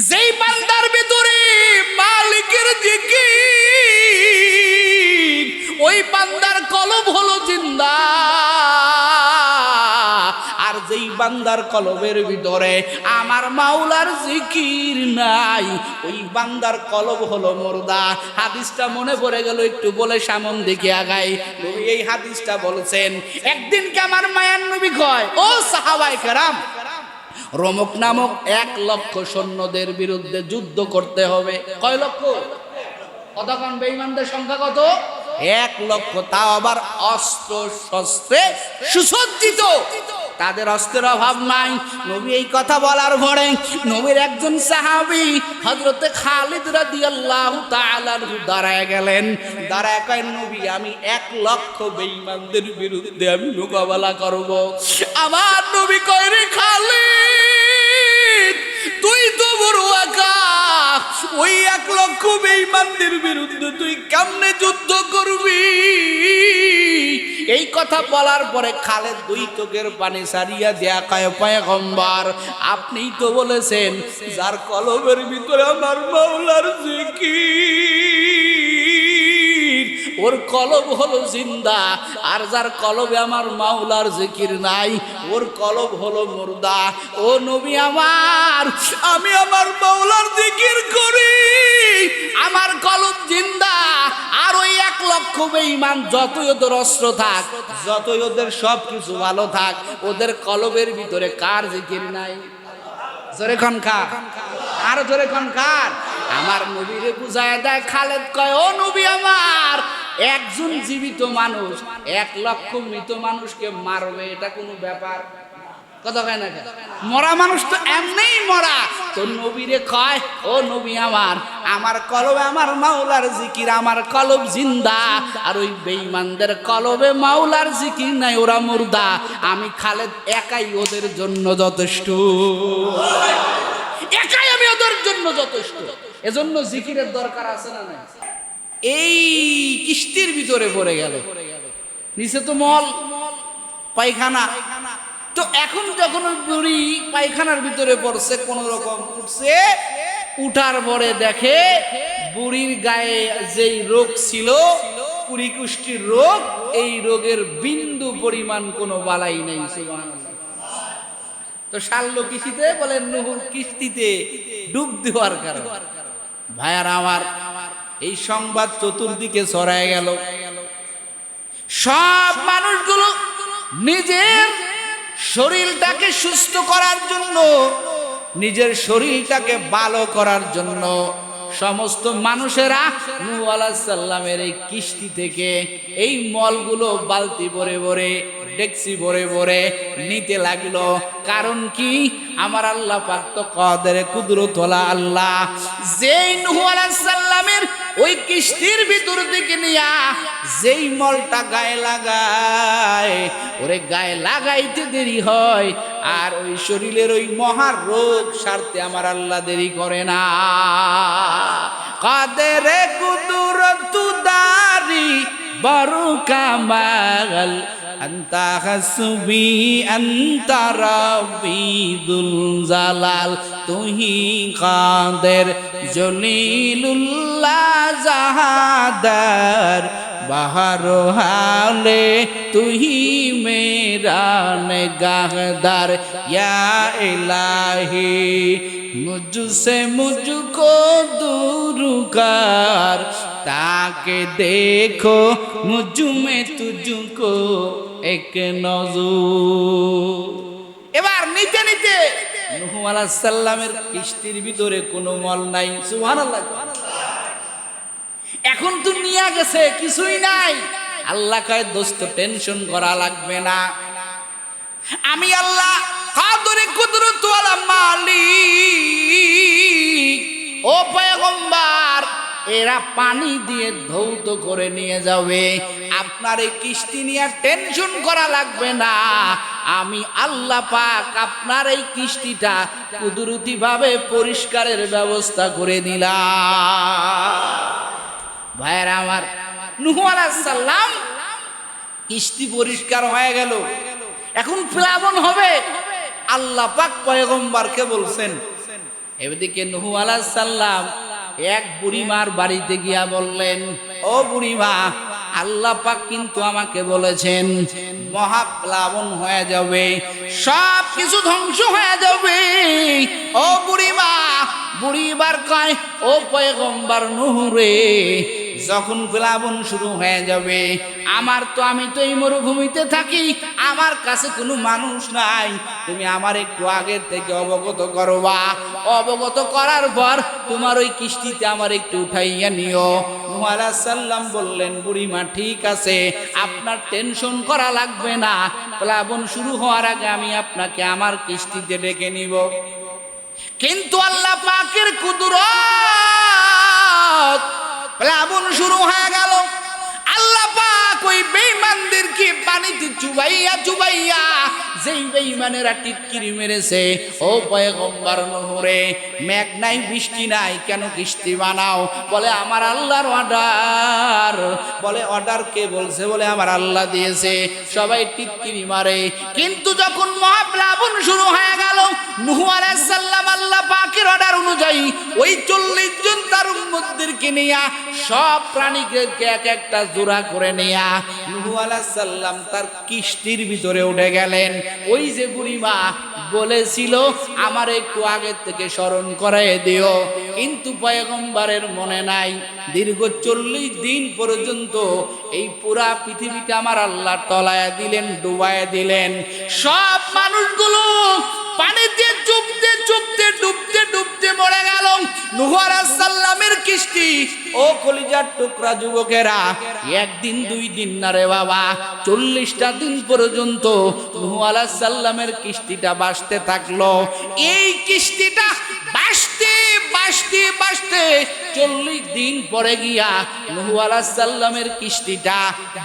যেই বান্দার ভিতরে মালিকের জিকির, ওই বান্দার কলব হলো জিন্দা। আর যেই বান্দার কলবের ভিতরে আমার মাওলার জিকির নাই, ওই বান্দার কলব হলো মুর্দা। হাদিসটা মনে পড়ে গেল, একটু বলে সামন দিকে আগাই। নবী এই হাদিসটা বলেছেন, একদিনকে আমার মায়ার নবী কয়, ও সাহাবায়ে কেরাম, রোমক নামক 1,00,000 সৈন্যদের বিরুদ্ধে যুদ্ধ করতে হবে। কয় লক্ষ? কতক্ষণ? বেঈমানদের সংখ্যা কত? 1,00,000। তাও আবার অস্ত্র শস্ত্রে সুসজ্জিত, তাদের অস্ত্রের অভাব নাই। নবী এই কথা বলার পরে নবীর একজন সাহাবী হযরতে খালিদ রাদিয়াল্লাহু তাআলা দাঁড়ায় গেলেন। দাঁড়ায় কয়, নবী আমি 1,00,000 বেঈমানদের বিরুদ্ধে আমি মোকাবেলা করব। আমার নবী কয়, রে খালিদ, তুই তো বড় একা, ওই 1,00,000 বেঈমানদের বিরুদ্ধে তুই কেমনে যুদ্ধ করবি? এই কথা বলার পরে খালেদ দুই চোখের পানি সারিয়া দেয়া কয়, পয়গম্বর আপনিই তো বলেছেন যার কলবের ভিতরে আমার মাওলার জিকির, ওর কলব হলো জিন্দা। আর যার কলবে আমার মাওলার জিকির নাই, ওর কলব হলো মুর্দা। ও নবী আমার, আমি আমার মাওলার জিকির করি, আমার কলব জিন্দা। আর ওই 1,00,000 বেঈমান যতই ওদের অস্ত্র থাক, যতই ওদের সব কিছু ভালো থাক, ওদের কলবের ভিতরে কার জিকির নাই? জোরে কোন কার? আর জোরে কোন কার? আমার নবীরে বুঝায় দেয় খালেদ, কয়, ও নবী আমার, একজন জীবিত মানুষ 1,00,000 মৃত মানুষকে মারবে, এটা কোনো ব্যাপার? কথা কয় না? মরা মানুষ তো এমনিই মরা। তো নবীরে কয়, ও নবী আমার, আমার কলবে আমার মাওলার জিকির, আমার কলব জিন্দা। আর ওই বেঈমানদের কলবে মাওলার জিকির নাই, ওরা মুর্দা। আমি খালেদ একাই ওদের জন্য যথেষ্ট, একাই আমি ওদের জন্য যথেষ্ট। এজন্য জিকিরের দরকার আছে না নাই? এই কিস্তির ভিতরে পড়ে গেল, নিচে তো মল পায়খানা। তো এখন যখন বুড়ি পায়খানার ভিতরে পড়ছে, কোন রকম উঠছে, উঠার পরে দেখে বুড়ির গায়ে যেই রোগ ছিল, কুষ্ঠির রোগ, এই রোগের বিন্দু পরিমাণ কোনো বালাই নেই। সুবহানাল্লাহ। তো সারল কিস্তিতে, বলেন নুহুর কিস্তিতে ডুব দেওয়ার কারণে। ভাইয়ার আমার, এই সংবাদ চতুর্দিকে ছড়ায় গেল। সব মানুষগুলো নিজের শরীরটাকে সুস্থ করার জন্য, নিজের শরীরটাকে ভালো করার জন্য সমস্ত মানুষেরা নূহ আলাইহিস সালামের এই কিস্তি থেকে এই মলগুলো বালতি ভরে ভরে, ডেকসি ভরে ভরে নিতে লাগলো। কারণ কি? আমার আল্লাহ পাক তো কাদের কুদরতওয়ালা আল্লাহ। যেই নূহ আলাইহিস সালামের ওই কিস্তির ভিতর দিকে নিয়া যেই মলটা গায়ে লাগায়, ওরে গায়ে লাগাইতে দেরি হয়, আর ওই শরীরের ওই মহা রোগ সারতে আমার আল্লাহ দেরি করে না। কাদের কুদরত দারি বড় কামাল, আন্তা হাসবি আন্তা রাব্বি দুল জালাল, তুহি কাদের জলিলুল্লাহ জাহাদার, বাহার হালে তুহি মেরা নিগাহদার, ইয়া ইলাহি মুঝসে মুঝকো दूर कर, ताके देखो मुझ में तुझको एक नजर। এবার নিতে নিতে নূহ আলাইহিস সালামের কিস্তির ভিতরে কোনো মল নাই। সুবহানাল্লাহ। এখন তো নিয়ে গেছে, কিছুই নাই। আল্লাহ কয়, দোস্ত টেনশন করা লাগবে না, আমি আল্লাহ কাদরে কুদরত ওয়ালা মালিক। ও পয়গম্বর, এরা পানি দিয়ে ধৌত করে নিয়ে যাবে, আপনার এই কিস্তি নিয়ে টেনশন করা লাগবে না। আমি আল্লাহ পাক আপনার এই কিস্তিটা কুদরতি ভাবে পরিষ্কারের ব্যবস্থা করে দিলাম। ভাইরা আমার, নূহ আলাইহিস সালাম কিস্তি পরিষ্কার হয়ে গেল, এখন প্লাবন হবে। আল্লাহ পাক পয়গম্বরকে বলছেন, এদিকে নূহ আলাইহিস সালাম এক বুড়িমার বাড়িতে গিয়া বললেন, ও বুড়িমা, আল্লাহ পাক কিন্তু আমাকে বলেছেন মহাপ্লাবন হয়ে যাবে, সব কিছু ধ্বংস হয়ে যাবে। ও বুড়িমা, বুড়িবার কয়, ও পয়গম্বর নূহ রে, যখন প্লাবন শুরু হয়ে যাবে, আমি তো এই মরুভূমিতে থাকি, আমার কাছে কোনো মানুষ নাই, তুমি আমার একটু আগের থেকে অবগত করবা, অবগত করার পর তোমার ওই কিস্তিতে আমার একটু উঠাইয়া নিও। নূহ আলাইহিস সালাম বললেন, বুড়িমা ঠিক আছে, আপনার টেনশন করা লাগবে না, প্লাবন শুরু হওয়ার আগে আমি আপনাকে আমার কিস্তিতে ডেকে নিব। কিন্তু আল্লাহ পাকের কুদরত, প্লাবন শুরু হয়ে গেল। আল্লাহ পাক ওই বেঈমানদেরকে পানিতে চুবাইয়া চুবাইয়া, যেই বেঈমানেরা টিটকিরি মেরেছে, ও পয়গম্বর নূহ রে, মেঘ নাই বৃষ্টি নাই, কেন কিস্তি বানাও? বলে আমার আল্লাহর অর্ডার। বলে অর্ডার কে বলছে? বলে আমার আল্লাহ দিয়েছে। সবাই টিটকিরি মারে। কিন্তু যখন মহাপ্লাবন শুরু হয়ে গেল, নূহ আলাইহিস সালাম আল্লাহ পাকের অর্ডার অনুযায়ী ওই 40 জন তার উম্মতদেরকে নিয়া, সব প্রাণীকে এক একটা জোড়া করে নিয়া নূহ আলাইহিস সালাম তার কিস্তির ভিতরে উঠে গেলেন। ওই যে বুড়িমা বলেছিল আমার একটু আগের থেকে স্মরণ করায় দিও, কিন্তু পয়গম্বরের মনে নাই। দীর্ঘ 40 দিন পর্যন্ত এই পুরা পৃথিবীটা আমার আল্লাহ তলায়া দিলেন, ডুবায়া দিলেন। সব মানুষগুলো পানিতে চুপতে চুপতে ডুবতে ডুবতে মরে গেল। নূহ আলাইহিস সালামের কিস্তি, ও কলিজার টুকরা যুবকেরা, একদিন 2 দিন না রে বাবা, 40টা দিন পর্যন্ত নূহ আলাইহিস সালামের কিস্তিটা ভাসতে থাকলো। এই কিস্তিটা ভাসতে ভাসতে ভাসতে 40 দিন পরে গিয়া নূহ আলাইহিস সালামের কিস্তিটা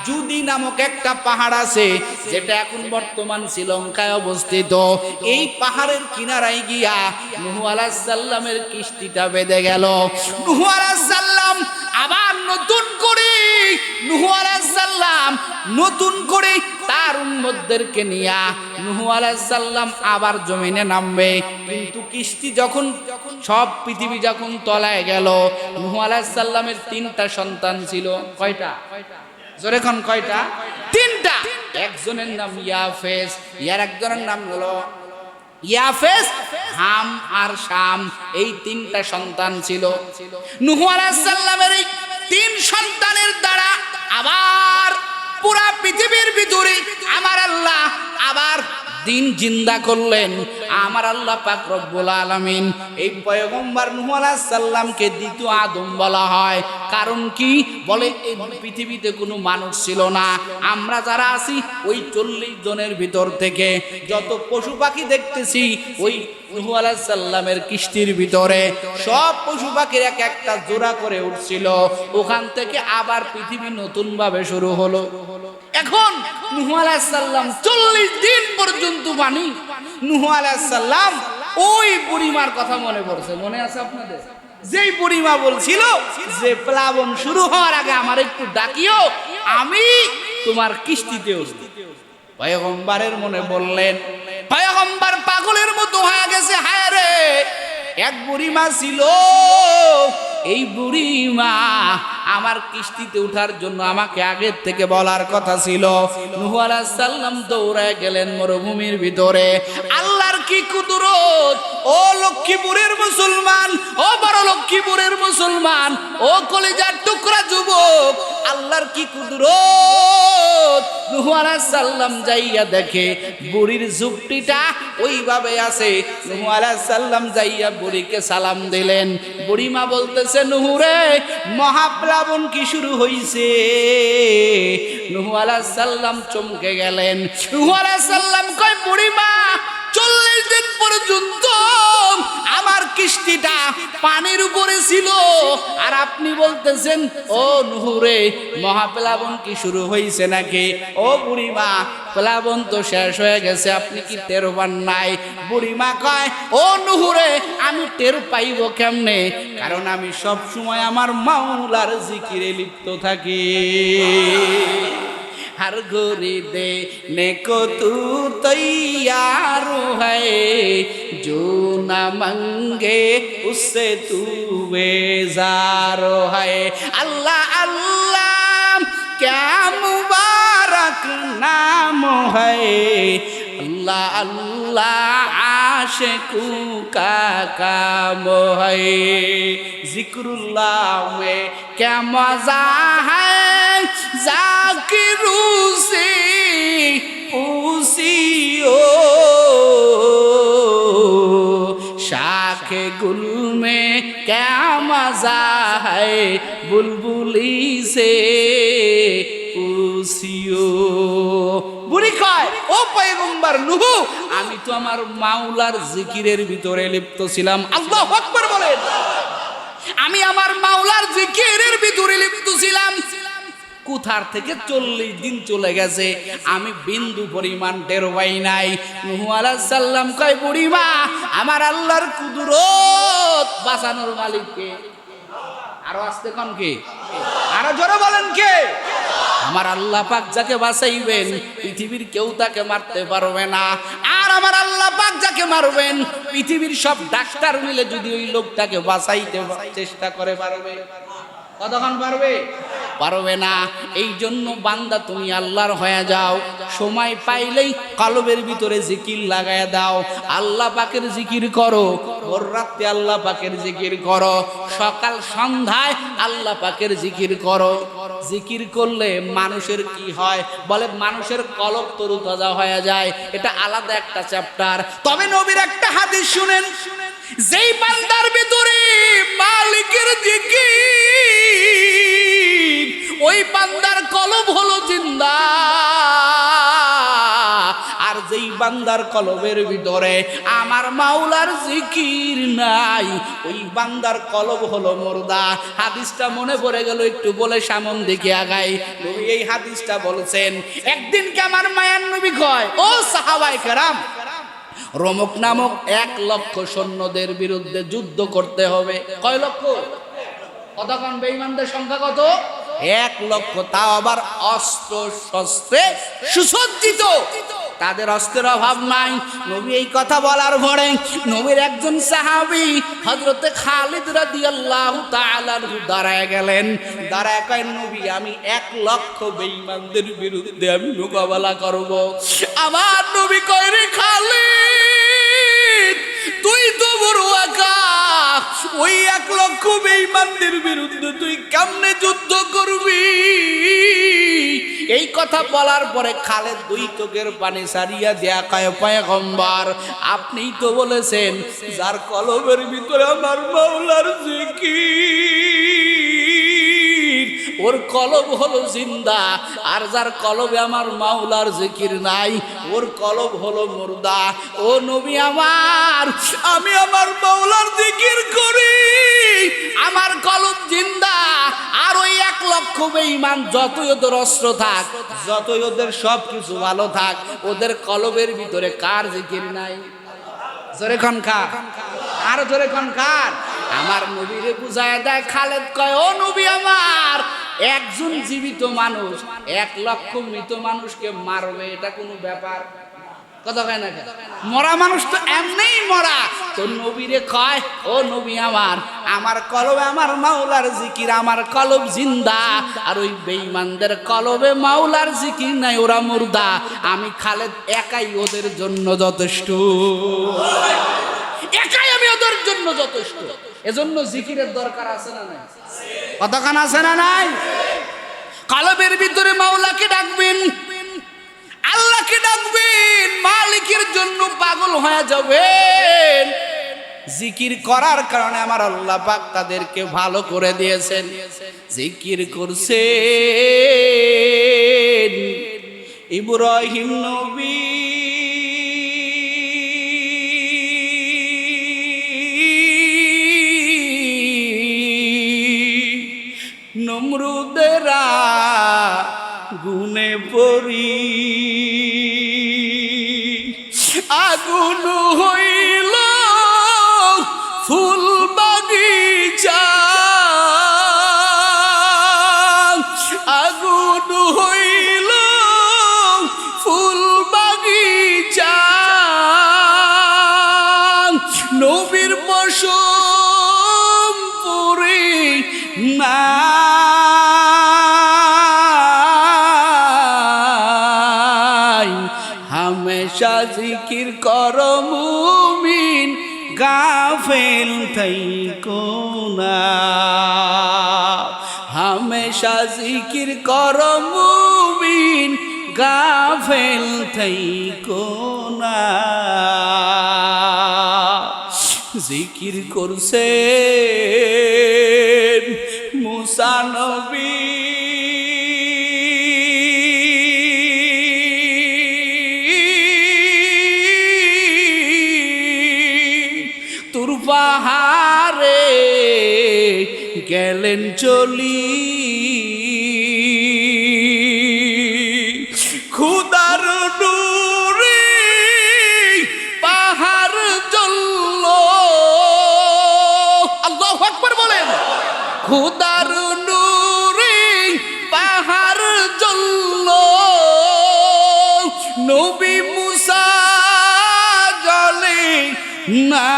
জুদি নামক একটা পাহাড় আছে, যেটা এখন বর্তমান শ্রীলঙ্কায় অবস্থিত, এই পাহাড়ের কিনারায় গিয়া নূহ আলাইহিস সালামের কিস্তিটা বেঁধে গেল। নূহ আলাইহিস সালাম আবার নতুন করে তার উম্মতদেরকে নিয়া নূহ আলাইহিস সালাম আবার জমিনে নামবে। কিন্তু কিস্তি যখন সব পৃথিবী যখন তলায় গেল, নূহ আলাইহিস সালামের 3টা সন্তান ছিল। কয়টা? জোরে কোন কয়টা? 3টা। একজনের নাম ইয়াফেস, ইয়ার একজনের নাম হলো ইয়াফেস, হাম আর শাম। এই 3টা সন্তান ছিল। নূহ আলাইহিস সালামের এই 3 সন্তানের দ্বারা আবার পুরা পৃথিবীর ভিতরে আমার আল্লাহ আবার দিন জিন্দা করলেন। আমার আল্লাহ পাক রব্বুল আলামিন এই পয়গম্বর নূহ আলাইহিস সালামকে দ্বিতীয় আদম বলা হয়। কারণ কি? বলে এই পৃথিবীতে কোনো মানুষ ছিল না। আমরা যারা আছি ওই 40 জনের ভিতর থেকে যত পশু পাখি দেখতেছি, ওই নূহ আলাইহিস সালামের কিস্তির ভিতরে সব পশু পাখির এক একটা জোড়া করে উঠছিল। ওখান থেকে আবার পৃথিবী নতুন ভাবে শুরু হলো। এখন নূহ আলাইহিস সালাম 40 দিন পর্যন্ত পানি। নূহ আলাইহিস সালাম ওই বুড়িমার কথা মনে পড়ছে। মনে আছে আপনাদের? যেই বুড়িমা বলছিল যে প্লাবন শুরু হওয়ার আগে আমার একটু ডাকিও, আমি তোমার কিস্তিতে উঠব। পয়গম্বরের মনে বললেন, পয়গম্বর পাগলের মতো হয়ে গেছে। হায় রে, এক বুড়িমা ছিল, এই বুড়িমা আমার কিস্তিতে উঠার জন্য আমাকে আগের থেকে বলার কথা ছিল। নূহ আলাইহিস সালাম দৌড়ায় গেলেন মরুভূমির ভিতরে। আল্লাহর কি কুদরত! ও লক্ষ্মীপুরের মুসলমান, ও বড় লক্ষ্মীপুরের মুসলমান, ও কলিজার টুকরা যুবক, আল্লাহর কি কুদরত! নূহ আলাইহিস সালাম যাইয়া দেখে বুড়ির ঝুপড়িটা ওইভাবে আছে। নূহ আলাইহিস সালাম যাইয়া বুড়িকে সালাম দিলেন। বুড়িমা বলতেছে, নূহ রে, মহাপ্লাবন কি শুরু হইছে? নূহ আলাইহিস সালাম চমকে গেলেন। নূহ আলাইহিস সালাম কয়, বুড়িমা 40 দিন পর্যন্ত আমার কিস্তিটা পানির উপরে ছিল, আর আপনি বলতেছেন ও নূহ রে, মহাপ্লাবন কি শুরু হয়েছে নাকি? ও বুড়িমা, প্লাবন তো শেষ হয়ে গেছে, আপনি কি টের পান নাই? বুড়িমা কয়, ও নূহ রে, আমি টের পাইব কেমনে? কারণ আমি সব সময় আমার মাওলার জিকিরে লিপ্ত থাকি। हर गोरी देने को तू तैयार है, जो न मांगे उससे तू बेजार है। अल्लाह अल्लाह क्या मुबारक नाम है, अल्लाह अल्लाह आशिकों का काम है। जिक्रुल्लाह में क्या मजा है, जाकिरों से पूछियो, शाखे गुल में क्या मजा है, बुलबुली से पूछियो। বুড়ি কয়, ও পয়গম্বর নূহ, আমি তো আমার মাওলার জিকিরের ভিতরে লিপ্ত ছিলাম। আল্লাহু আকবার বলেন। আমি আমার মাওলার জিকিরের ভিতরে লিপ্ত ছিলাম। কোথার থেকে 40 দিন চলে গেছে, আমি বিন্দু পরিমাণ টের পাই নাই। নূহ আলাইহিস সালাম কয়, বুড়িমা, আমার আল্লাহর কুদরত বাঁচানোর মালিক কে? আরো আস্তে কোন কে? আরো জোরে বলেন কে? আমার আল্লাহ পাক যাকে বাঁচাইবেন পৃথিবীর কেউ তাকে মারতে পারবে না। আর আমার আল্লাহ পাক যাকে মারবেন পৃথিবীর সব ডাক্তার মিলে যদি ওই লোকটাকে বাঁচাইতে চেষ্টা করে, পারবে? কতক্ষণ পারবে? পারবে না। এই জন্য বান্দা তুমি আল্লাহর হয়ে যাও, সময় পাইলেই কলবের ভিতরে জিকির লাগায়া দাও। আল্লাহ পাকের জিকির করো, ভোর রাতে আল্লাহ পাকের জিকির করো, সকাল সন্ধ্যায় আল্লাহ পাকের জিকির করো। জিকির করলে মানুষের কি হয় বলে, মানুষের কলব তরুতাজা হয়ে যায়। এটা আলাদা একটা চ্যাপ্টার। তবে নবীর একটা হাদিস শুনেন, যেই বান্দার ভিতরে মালিকের জিকির, ওই বান্দার কলব হলো জিন্দা। আর যেই বান্দার কলবের ভিতরে আমার মাওলার জিকির নাই, ওই বান্দার কলব হলো মুর্দা। হাদিসটা মনে পড়ে গেল, একটু বলে সামন দিকে আগাই। নবী এই হাদিসটা বলেছেন। একদিনকে আমার মায়ার নবী কয়, ও সাহাবায়ে কেরাম, রোমক নামক 1 লক্ষ সৈন্যদের বিরুদ্ধে যুদ্ধ করতে হবে। কয় লক্ষ? কতক্ষণ? বেঈমানদের সংখ্যা কত? 1 লক্ষ। তাও আবার অস্ত্র শস্ত্রে সুসজ্জিত, তাদের অস্ত্রের অভাব নাই। নবী এই কথা বলার পরে নবীর একজন সাহাবী হযরতে খালিদ রাদিয়াল্লাহু তাআলা দাঁড়ায় গেলেন। দাঁড়ায় কয়, নবী, আমি 1 লক্ষ বেঈমানদের বিরুদ্ধে আমি মোকাবেলা করব। আমার নবী কয়, রে খালিদ, তুই তো বড় একা, ওই 1 লক্ষ বেঈমানদের বিরুদ্ধে তুই কেমনে যুদ্ধ করবি? এই কথা বলার পরে খালেদ 2 চোখের পানি সারিয়া দেয়া কয়, পয়গম্বর, আপনিই তো বলেছেন যার কলবের ভিতরে আমার মাওলার জিকির, ওর কলব হলো জিন্দা। আর যার কলবে আমার মাওলার জিকির নাই, ওর কলব হলো মুর্দা। ও নবী আমার, আমি আমার মাওলার জিকির করি, আমার কলব জিন্দা। আর ওই 1 লক্ষ বেঈমান যতই ওদের অস্ত্র থাক, যতই ওদের সব কিছু ভালো থাক, ওদের কলবের ভিতরে কার জিকির নাই? জোরে কোন কার? আর জোরে কোন কার? আমার নবীরে বুঝায় দেয়। খালেদ কয়, ও নবী আমার, একজন জীবিত মানুষ 1 লক্ষ মৃত মানুষকে মারবে, এটা কোনো ব্যাপার? কথা কয় না? মরা মানুষ তো এমনিই মরা। তো নবীরে কয়, ও নবী আমার, আমার কলবে আমার মাওলার জিকির, আমার কলব জিন্দা। আর ওই বেঈমানদের কলবে মাওলার জিকির নাই, ওরা মুর্দা। আমি খালেদ একাই ওদের জন্য যথেষ্ট, একাই আমি ওদের জন্য যথেষ্ট। এজন্য জিকিরের দরকার আছে না নাই? কতক্ষণ আছে না নাই? কলবের ভিতরে মাওলাকে ডাকবেন, আল্লাহকে ডাকবেন, মালিকের জন্য পাগল হয়ে যাবেন। জিকির করার কারণে আমার আল্লাহ পাক তাদেরকে ভালো করে দিয়েছেন। জিকির করছেন ইব্রাহিম নবী, নমরুদেরা গুনে পড়ি আগুন হইল ফুল বাগিচা, আগুন হইল নাই। হামেশা জিকির করো মুমিন, গাফেল থাইকো না। হামেশা জিকির করো মুমিন, গাফেল থাইকো না। জিকির করছেন মুসা নবী, তুর পাহাড়ে গেলেন চলি, খুদার নূরে পাহাড় জ্বলল। আল্লাহু আকবার বলেন। খুদার নূরে পাহাড় জ্বলল, নবী মুসা জ্বলে না।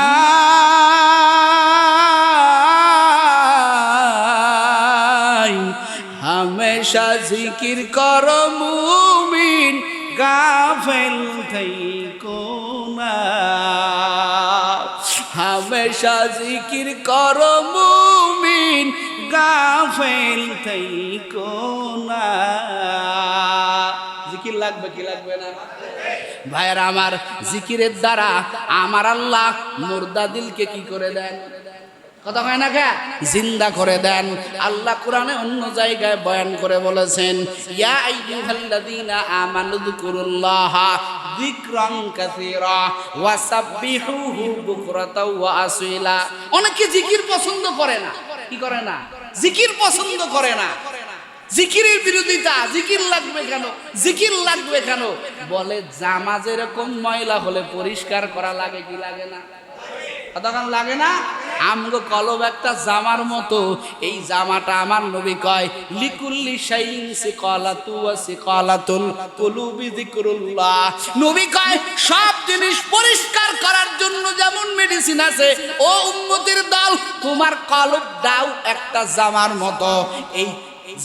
হামেশা জিকির করো মুমিন, গাফেল থাইকো না। হামেশা জিকির করো মুমিন, গাফেল থাইকো না। জিকির লাগবে কি লাগবে না? ভাইরা আমার, জিকিরের দ্বারা আমার আল্লাহ মুর্দা দিলকে কি করে দেন? কথা হয় না কে? জিন্দা করে দেন। আল্লাহ কোরআনে অন্য জায়গায় বয়ান করে বলেছেন, ইয়া আইয়ুহাল্লাযীনা আমানু যকুরুল্লাহা যিকরান কাসীরা ওয়া সাব্বিহুহু বুকরাতাও ওয়া আসীলা। অনেকে জিকির পছন্দ করে না। কি করে না? জিকির পছন্দ করে না। জিকিরের বিরোধিতা। জিকির লাগবে কেন? জিকির লাগবে কেন? বলে জামা যেরকম ময়লা হলে পরিষ্কার করা লাগে, কি লাগে না? কতক্ষণ লাগে না? আমগো কলব একটা জামার মতো। এই জামাটা আমার নবী কয় লিকুল্লি শাইইন সিকালাতু ওয়া সিকালাতুল কুলুবি যিকরুল্লাহ। নবী কয় সব জিনিস পরিষ্কার করার জন্য যেমন মেডিসিন আছে, ও উম্মতের দল তোমার কলবটাও একটা জামার মতো। এই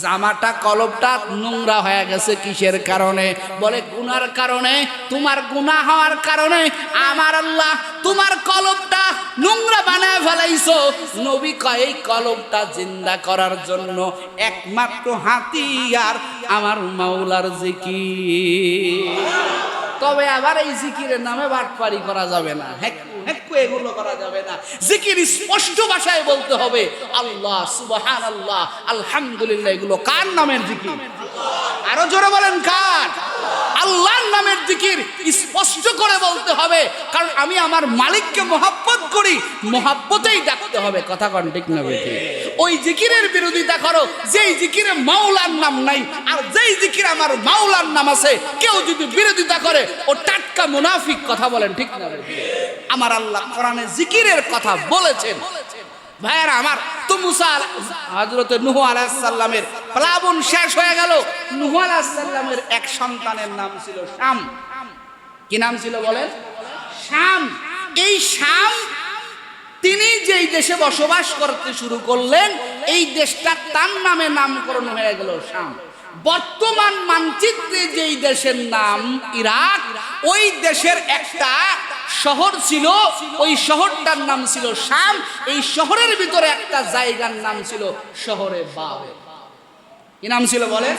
জামাটা কলবটা নোংরা হয়ে গেছে কিসের কারণে? বলে গুনার কারণে। তোমার গুনাহ হওয়ার কারণে আমার আল্লাহ তোমার কলবটা নোংরা বানায় ফেলাইছো। নবী কয় এই কলবটা জিন্দা করার জন্য একমাত্র হাতিয়ার আমার মাওলার জিকির। তবে আবার এই জিকিরের নামে বাটপারি করা যাবে না, এগুলো করা যাবে না। জিকির স্পষ্ট ভাষায় বলতে হবে আল্লাহ, সুবহানাল্লাহ, আলহামদুলিল্লাহ। এগুলো কার নামের জিকির? আরো জোরে বলেন কার? আল্লাহর নামের জিকির স্পষ্ট করে বলতে হবে, কারণ আমি আমার মালিককে মহব্বত করি, মহব্বতেই ডাকতে হবে। কথা কোন ঠিক না বেঠিক? ওই জিকিরের বিরোধিতা করো যেই জিকিরে মাওলার নাম নাই, আর যেই জিকির আমার মাওলার নাম আছে কেউ যদি বিরোধিতা করে ও টাটকা মুনাফিক। কথা বলেন ঠিক না বেঠিক? আমার আল্লাহ কোরআনে জিকিরের কথা বলেছেন। ভাইয়ারা আমার, তো মুসা হযরত নূহ আলাইহিস সালামের প্লাবন শেষ হয়ে গেল। নূহ আলাইহিস সালামের এক সন্তানের নাম ছিল শাম। কি নাম ছিল বলেন? শাম। এই শাম তিনি যেই দেশে বসবাস করতে শুরু করলেন, এই দেশটা তার নামে নামকরণ হয়ে গেল শাম। বর্তমান মানচিত্রে যেই দেশের নাম ইরাক, ওই দেশের একটা শহর ছিল, ওই শহরটার নাম ছিল শাম। এই শহরের ভিতরে একটা জায়গার নাম ছিল শহরে বাবেল। কি নাম ছিল বলেন?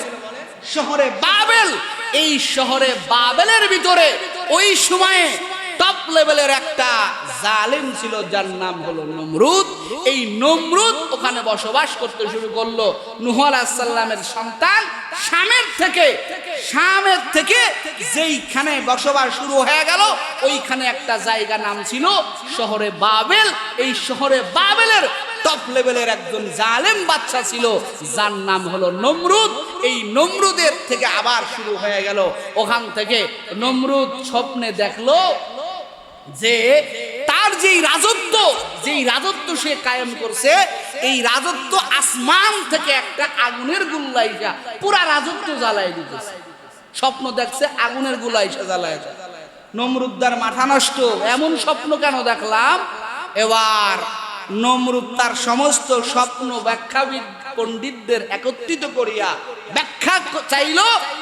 শহরে বাবেল। এই শহরে বাবেলের ভিতরে ওই সময়ে টপ লেভেলের একটা জালেম ছিল, যার নাম হলো নমরুদ। এই নমরুদ ওখানে বসবাস করতে শুরু করলো। নূহ আলাইহিস সালামের সন্তান শামের থেকে যেইখানে বসবাস শুরু হয়ে গেল, ওইখানে একটা জায়গা নাম ছিল শহরে বাবেল। এই শহরে বাবেলের টপ লেভেলের একজন জালেম বাদশা ছিল, যার নাম হলো নমরুদ। এই নমরুদের থেকে আবার শুরু হয়ে গেল। ওখান থেকে নমরুদ স্বপ্নে দেখলো যে তার যেই রাজত্ব সে কায়েম করছে, এই রাজত্ব আসমান থেকে একটা আগুনের গুল্লা আইসা পুরা রাজত্ব জ্বালাই দিতেছে। স্বপ্ন দেখছে আগুনের গুল্লা আইসা জ্বালায়। নমরুদ্দার মাথা নষ্ট, এমন স্বপ্ন কেন দেখলাম? এবার নমরুদ তার সমস্ত স্বপ্ন ব্যাখ্যাবিদ পণ্ডিতদের একত্রিত করিয়া ব্যাখ্যা চাইল,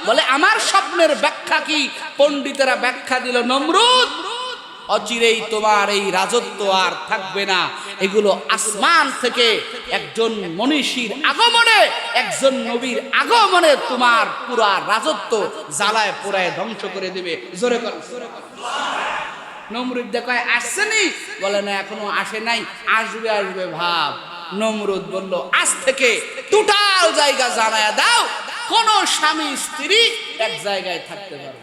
বলে আমার স্বপ্নের ব্যাখ্যা কি? পণ্ডিতেরা ব্যাখ্যা দিল, নমরুদ অচিরেই তোমার এই রাজত্ব আর থাকবে না, এগুলো আসমান থেকে একজন মনীষীর আগমনে, একজন নবীর আগমনে তোমার পুরা রাজত্ব জ্বালায় পোড়ায় ধ্বংস করে দেবে। জোরে কর। নমরুদ দেখায় আসছেনি, বলে না এখনো আসে নাই, আসবে আসবে ভাব। নমরুদ বলল আজ থেকে টোটাল জায়গা জানায়া দাও, কোন স্বামী স্ত্রী এক জায়গায় থাকতে পারবে।